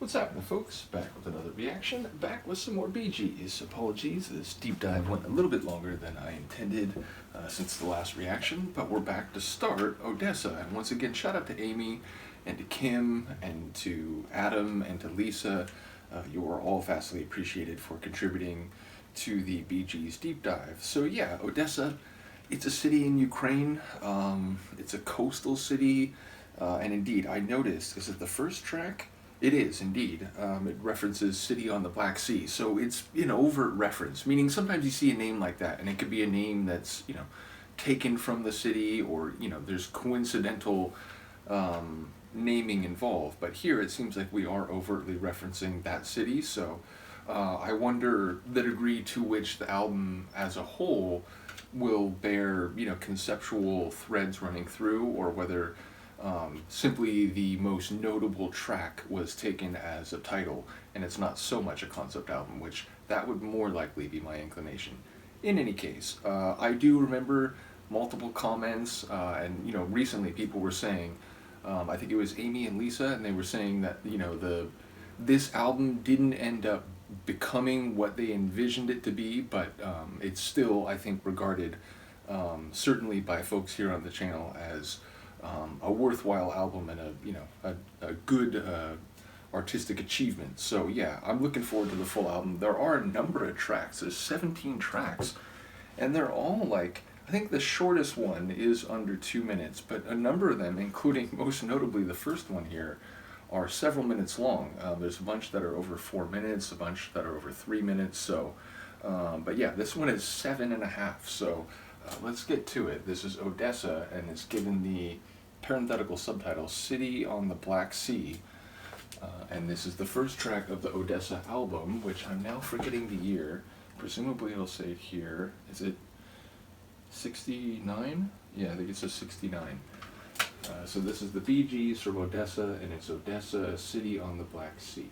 What's happening, folks? Back with another reaction, back with some more Bee Gees. Apologies, this deep dive went a little bit longer than I intended since the last reaction, but we're back to start Odessa. And once again, shout out to Amy and to Kim and to Adam and to Lisa. You are all vastly appreciated for contributing to the Bee Gees deep dive. So yeah, Odessa, it's a city in Ukraine. It's a coastal city, and indeed, I noticed, is it the first track? It is, indeed. It references city on the Black Sea. So it's an overt reference, meaning sometimes you see a name like that, and it could be a name that's, taken from the city, or, there's coincidental naming involved. But here it seems like we are overtly referencing that city. So I wonder the degree to which the album as a whole will bear, conceptual threads running through, or whether simply the most notable track was taken as a title and it's not so much a concept album, which that would more likely be my inclination. In any case, I do remember multiple comments and recently people were saying, I think it was Amy and Lisa, and they were saying that this album didn't end up becoming what they envisioned it to be, but it's still, I think, regarded certainly by folks here on the channel as a worthwhile album and a good artistic achievement. So yeah, I'm looking forward to the full album. There are a number of tracks. There's 17 tracks, and they're all I think the shortest one is under 2 minutes, but a number of them, including most notably the first one here, are several minutes long. There's a bunch that are over 4 minutes, a bunch that are over 3 minutes. So, but yeah, this one is 7.5. So let's get to it. This is Odessa, and it's given the parenthetical subtitle, City on the Black Sea. And this is the first track of the Odessa album, which I'm now forgetting the year. Presumably it'll say it here. Is it 69? Yeah, I think it says 69. So this is the Bee Gees from Odessa, and it's Odessa, City on the Black Sea.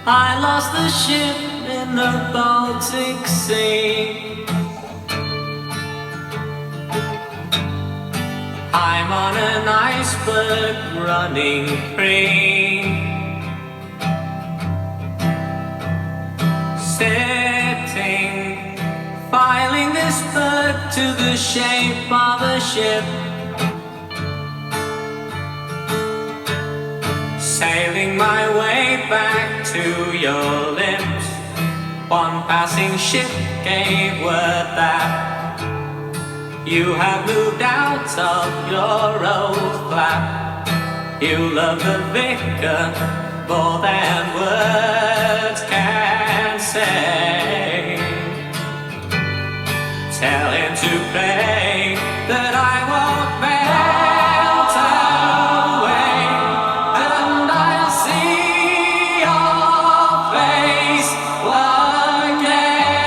I lost the ship in the Baltic Sea. I'm on an iceberg running free, sitting, filing this berg to the shape of a ship, sailing my way back to your lips. One passing ship gave word that you have moved out of your old flat. You love the vicar more than words can say. Tell him to pray that I won't melt away, and I'll see your face again.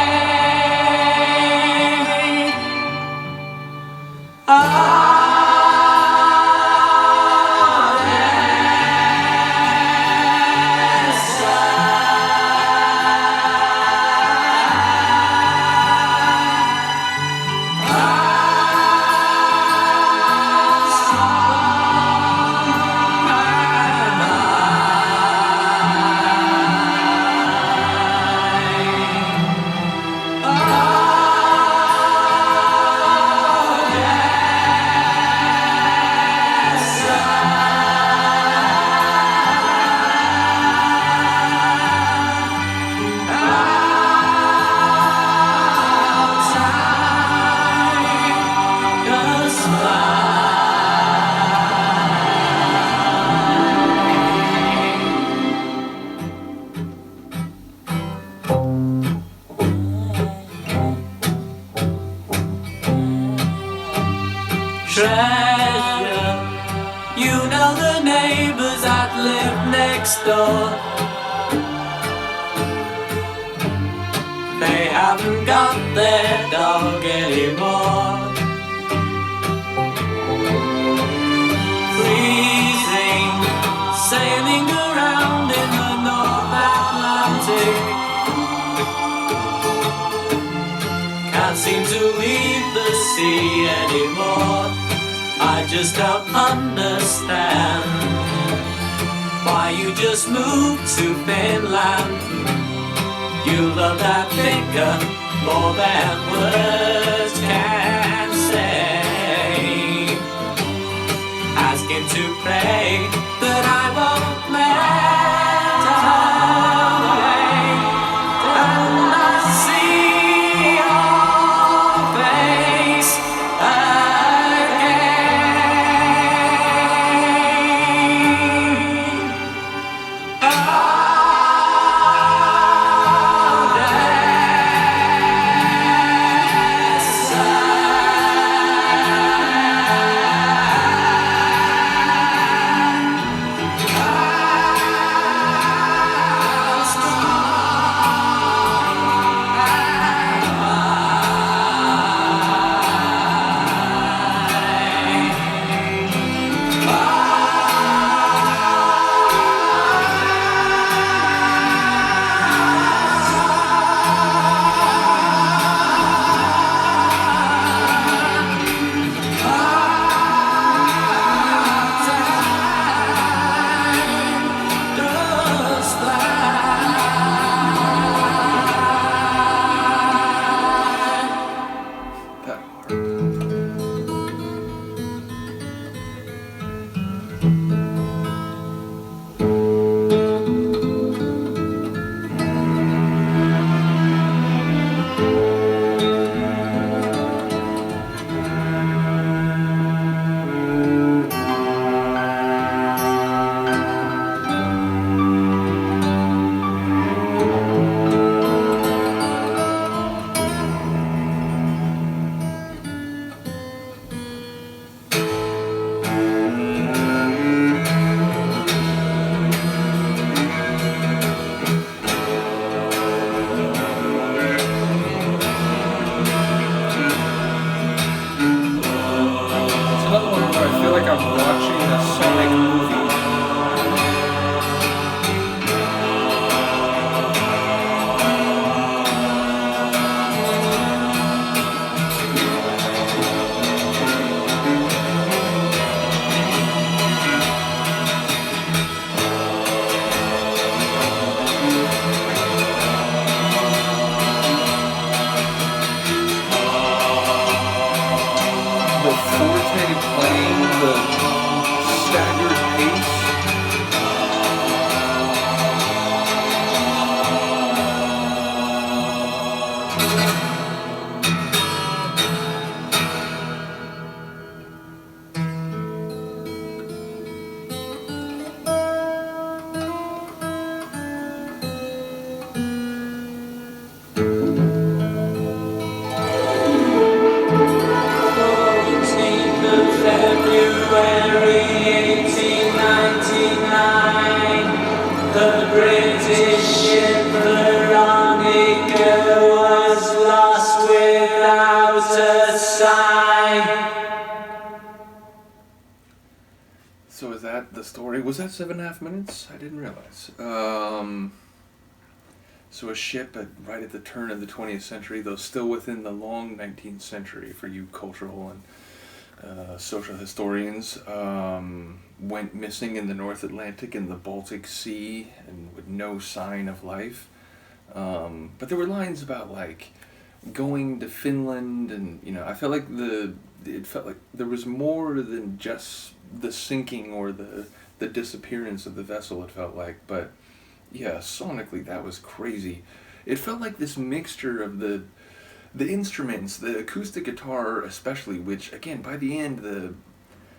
Odessa. treasure. You know the neighbors that live next door. They haven't got their dog anymore. Freezing, sailing around in the North Atlantic. Can't seem to leave the sea anymore. I just don't understand why you just moved to Finland. You love that finger more than words can say. Ask him to pray that I won't melt away. And I see your face So is that the story? Was that 7.5 minutes? I didn't realize. So a ship right at the turn of the 20th century, though still within the long 19th century for you cultural and social historians, went missing in the North Atlantic and the Baltic Sea and with no sign of life. But there were lines about like going to Finland, and I felt like it felt like there was more than just the sinking or the disappearance of the vessel, it felt like. But yeah, sonically that was crazy. It felt like this mixture of the instruments, the acoustic guitar especially, which again by the end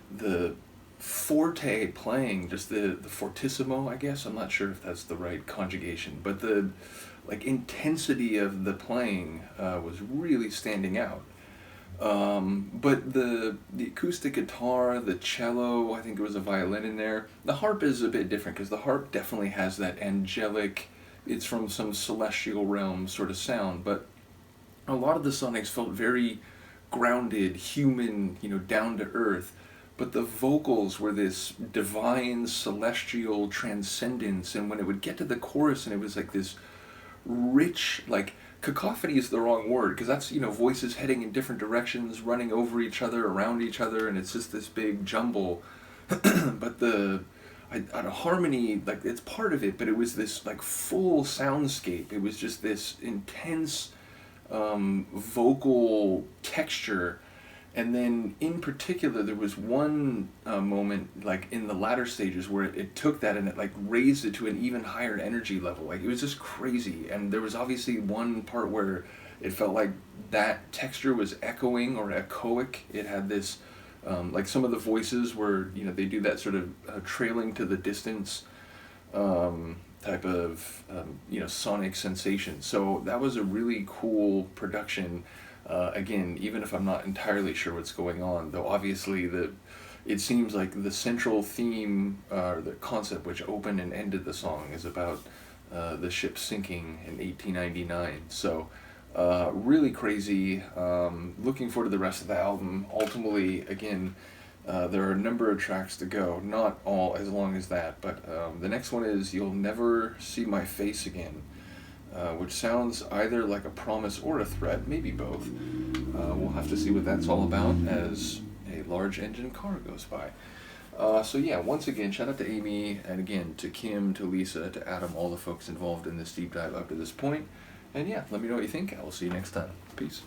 the forte playing, just the fortissimo, I guess, I'm not sure if that's the right conjugation, but the intensity of the playing was really standing out. But the acoustic guitar, the cello, I think there was a violin in there. The harp is a bit different because the harp definitely has that angelic, it's from some celestial realm sort of sound, but a lot of the sonics felt very grounded, human, down to earth. But the vocals were this divine, celestial transcendence, and when it would get to the chorus and it was like this rich, like, cacophony is the wrong word, because that's, voices heading in different directions, running over each other, around each other, and it's just this big jumble. But the harmony, like, it's part of it, but it was this, like, full soundscape. It was just this intense vocal texture. And then, in particular, there was one moment, like, in the latter stages where it took that and it, like, raised it to an even higher energy level. Like, it was just crazy. And there was obviously one part where it felt like that texture was echoing or echoic. It had this, like, some of the voices were, they do that sort of trailing to the distance type of, sonic sensation. So that was a really cool production. Again, even if I'm not entirely sure what's going on, though obviously it seems like the central theme, the concept which opened and ended the song, is about the ship sinking in 1899. So really crazy. Looking forward to the rest of the album. Ultimately, again, there are a number of tracks to go, not all as long as that, but the next one is You'll Never See My Face Again. Which sounds either like a promise or a threat, maybe both. We'll have to see what that's all about as a large engine car goes by. So yeah, once again, shout out to Amy, and again to Kim, to Lisa, to Adam, all the folks involved in this deep dive up to this point. And yeah, let me know what you think. I will see you next time. Peace.